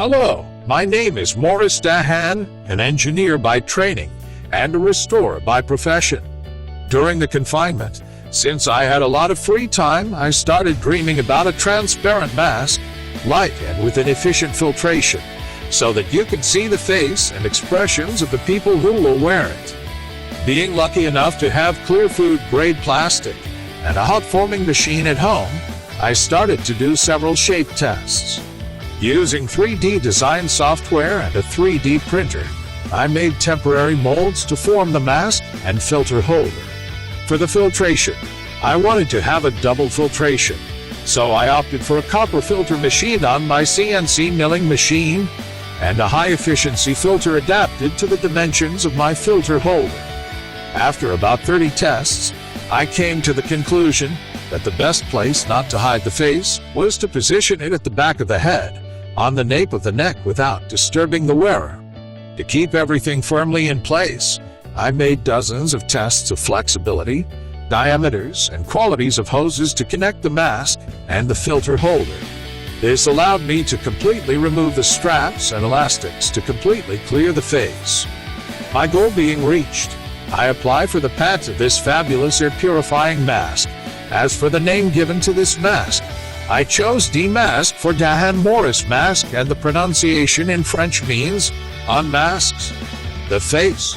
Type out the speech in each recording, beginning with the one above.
Hello, my name is Morris Dahan, an engineer by training and a restorer by profession. During the confinement, since I had a lot of free time, I started dreaming about a transparent mask, light and with an efficient filtration, so that you can see the face and expressions of the people who will wear it. Being lucky enough to have clear food-grade plastic and a hot forming machine at home, I started to do several shape tests. Using 3D design software and a 3D printer, I made temporary molds to form the mask and filter holder. For the filtration, I wanted to have a double filtration, so I opted for a copper filter machine on my CNC milling machine and a high-efficiency filter adapted to the dimensions of my filter holder. After about 30 tests, I came to the conclusion that the best place not to hide the face was to position it at the back of the head, on the nape of the neck without disturbing the wearer. To keep everything firmly in place, I made dozens of tests of flexibility, diameters, and qualities of hoses to connect the mask and the filter holder. This allowed me to completely remove the straps and elastics to completely clear the face. My goal being reached, I apply for the patent of this fabulous air purifying mask. As for the name given to this mask, I chose Dmask for Dahan Morris mask, and the pronunciation in French means unmasks the face.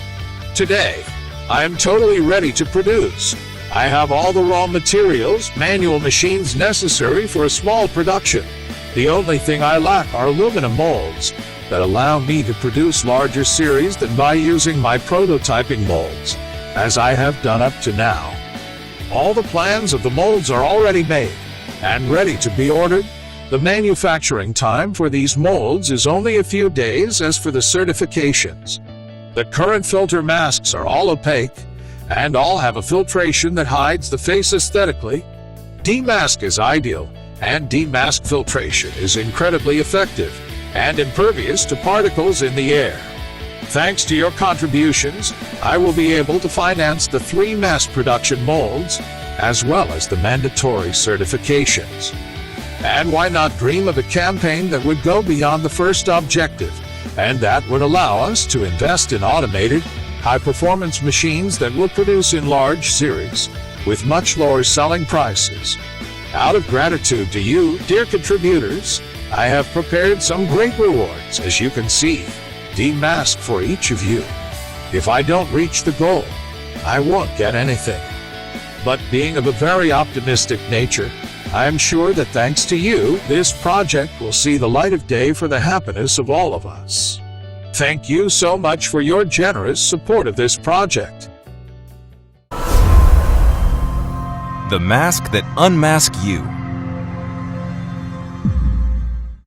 Today, I am totally ready to produce. I have all the raw materials, manual machines necessary for a small production. The only thing I lack are aluminum molds that allow me to produce larger series than by using my prototyping molds, as I have done up to now. All the plans of the molds are already made and ready to be ordered. The manufacturing time for these molds is only a few days. As for the certifications, the current filter masks are all opaque and all have a filtration that hides the face aesthetically. Dmask is ideal, and Dmask filtration is incredibly effective and impervious to particles in the air. Thanks to your contributions, I will be able to finance the 3 mass production molds, as well as the mandatory certifications. And why not dream of a campaign that would go beyond the first objective, and that would allow us to invest in automated, high-performance machines that will produce in large series, with much lower selling prices. Out of gratitude to you, dear contributors, I have prepared some great rewards, as you can see, Dmask for each of you. If I don't reach the goal, I won't get anything. But being of a very optimistic nature, I am sure that thanks to you, this project will see the light of day for the happiness of all of us. Thank you so much for your generous support of this project. The mask that unmasks you.